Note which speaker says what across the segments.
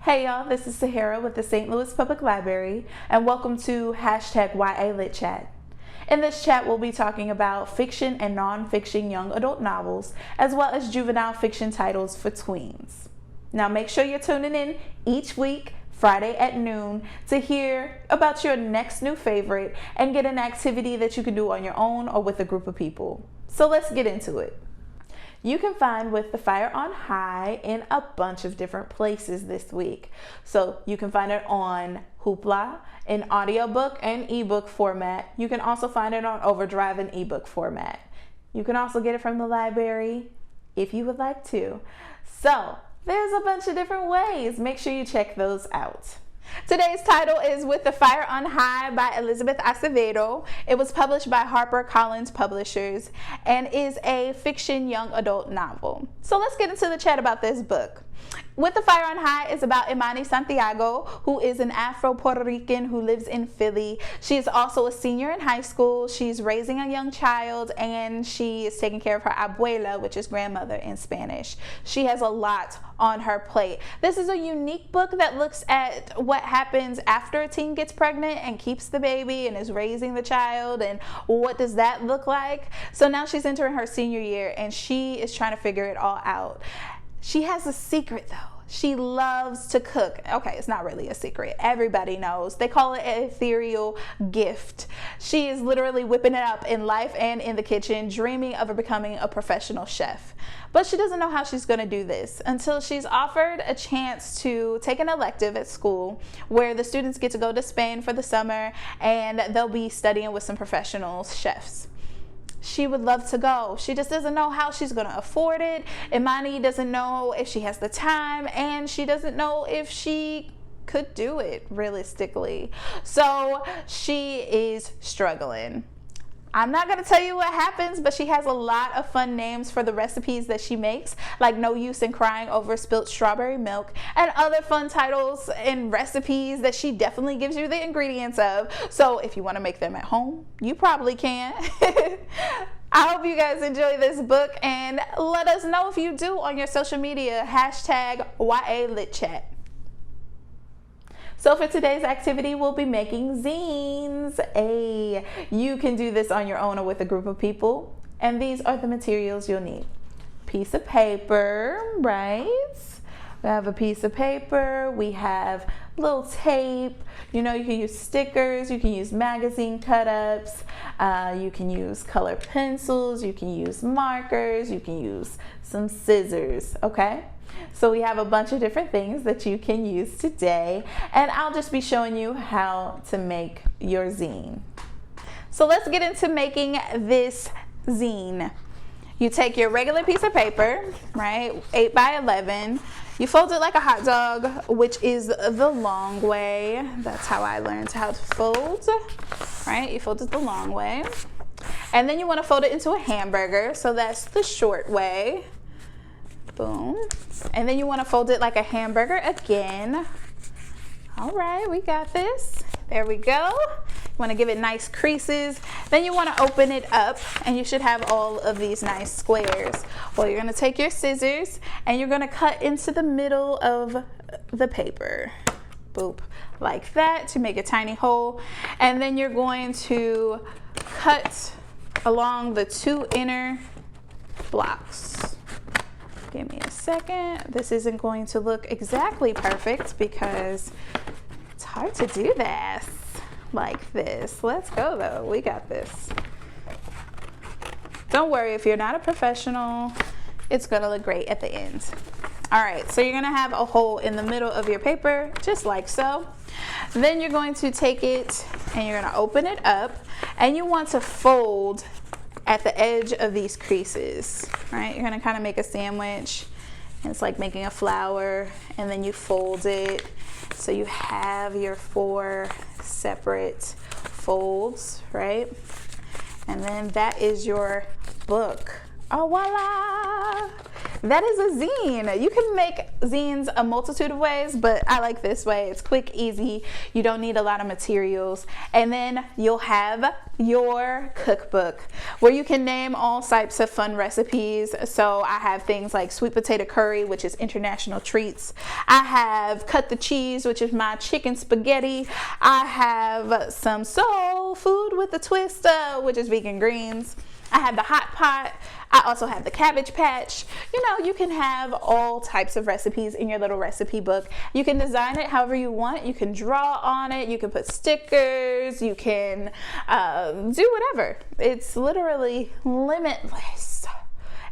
Speaker 1: Hey y'all, this is Sahara with the St. Louis Public Library, and welcome to #YA Lit Chat. In this chat, we'll be talking about fiction and non-fiction young adult novels, as well as juvenile fiction titles for tweens. Now make sure you're tuning in each week, Friday at noon, to hear about your next new favorite and get an activity that you can do on your own or with a group of people. So let's get into it. You can find With the Fire on High in a bunch of different places this week. So you can find it on Hoopla in audiobook and ebook format. You can also find it on Overdrive in ebook format. You can also get it from the library if you would like to. So there's a bunch of different ways. Make sure you check those out. Today's title is With the Fire on High by Elizabeth Acevedo. It was published by HarperCollins Publishers and is a fiction young adult novel. So let's get into the chat about this book. With the Fire on High is about Imani Santiago, who is an Afro-Puerto Rican who lives in Philly. She is also a senior in high school. She's raising a young child, and she is taking care of her abuela, which is grandmother in Spanish. She has a lot on her plate. This is a unique book that looks at what happens after a teen gets pregnant and keeps the baby and is raising the child, and what does that look like. So now she's entering her senior year, and she is trying to figure it all out. She has a secret though. She loves to cook. Okay, it's not really a secret. Everybody knows. They call it an ethereal gift. She is literally whipping it up in life and in the kitchen, dreaming of becoming a professional chef. But she doesn't know how she's going to do this until she's offered a chance to take an elective at school where the students get to go to Spain for the summer, and they'll be studying with some professional chefs. She would love to go. She just doesn't know how she's going to afford it. Imani doesn't know if she has the time, and she doesn't know if she could do it realistically. So she is struggling. I'm not going to tell you what happens, but she has a lot of fun names for the recipes that she makes, like No Use in Crying Over Spilt Strawberry Milk, and other fun titles and recipes that she definitely gives you the ingredients of. So if you want to make them at home, you probably can. I hope you guys enjoy this book, and let us know if you do on your social media, #YALitChat. So for today's activity, we'll be making zines. You can do this on your own or with a group of people. And these are the materials you'll need. Piece of paper, right? We have a piece of paper. We have little tape. You know, you can use stickers. You can use magazine cut-ups. You can use color pencils. You can use markers. You can use some scissors, okay? So we have a bunch of different things that you can use today, and I'll just be showing you how to make your zine. So let's get into making this zine. You take your regular piece of paper, right, 8 by 11. You fold it like a hot dog, which is the long way. That's how I learned how to fold, right? You fold it the long way. And then you want to fold it into a hamburger, so that's the short way. Boom. And then you want to fold it like a hamburger again. All right, we got this. There we go. You want to give it nice creases. Then you want to open it up, and you should have all of these nice squares. Well, you're going to take your scissors, and you're going to cut into the middle of the paper. Boop. Like that, to make a tiny hole. And then you're going to cut along the 2 inner blocks. Give me a second. This isn't going to look exactly perfect because it's hard to do this like this. Let's go though. We got this. Don't worry if you're not a professional. It's going to look great at the end. All right, so you're going to have a hole in the middle of your paper, just like so. Then you're going to take it and you're going to open it up, and you want to fold at the edge of these creases, right? You're gonna kind of make a sandwich. It's like making a flower, and then you fold it. So you have your 4 separate folds, right? And then that is your book. Oh, voila! that is a zine. You can make zines a multitude of ways, but I like this way. It's quick, easy. You don't need a lot of materials. And then you'll have your cookbook where you can name all types of fun recipes. So I have things like sweet potato curry, which is international treats. I have cut the cheese, which is my chicken spaghetti. I have some soul food with a twist, which is vegan greens. I have the hot pot. I also have the cabbage patch. You know, you can have all types of recipes in your little recipe book. You can design it however you want. You can draw on it. You can put stickers. You can do whatever. It's literally limitless.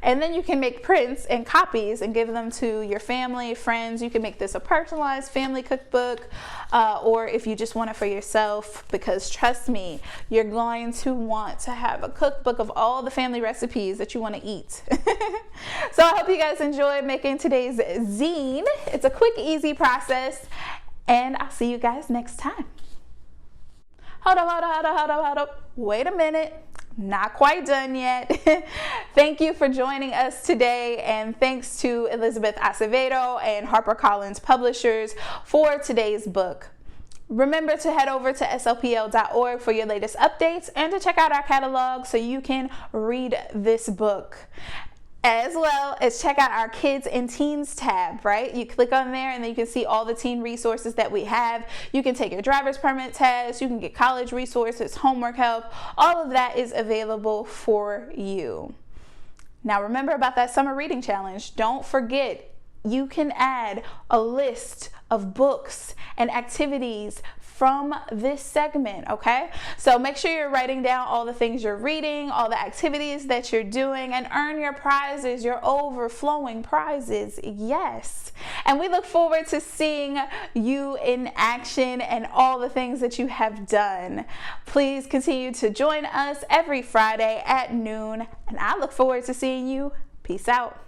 Speaker 1: And then you can make prints and copies and give them to your family, friends. You can make this a personalized family cookbook, or if you just want it for yourself, because trust me, you're going to want to have a cookbook of all the family recipes that you want to eat. So I hope you guys enjoyed making today's zine. It's a quick, easy process, and I'll see you guys next time. Hold up. Wait a minute. Not quite done yet. Thank you for joining us today, and thanks to Elizabeth Acevedo and HarperCollins Publishers for today's book. Remember to head over to slpl.org for your latest updates and to check out our catalog so you can read this book. As well as check out our Kids and Teens tab, right? You click on there and then you can see all the teen resources that we have. You can take your driver's permit test, you can get college resources, homework help. All of that is available for you. Now remember about that summer reading challenge. Don't forget, you can add a list of books and activities from this segment, okay? So make sure you're writing down all the things you're reading, all the activities that you're doing, and earn your prizes, your overflowing prizes, yes. And we look forward to seeing you in action and all the things that you have done. Please continue to join us every Friday at noon, and I look forward to seeing you. Peace out.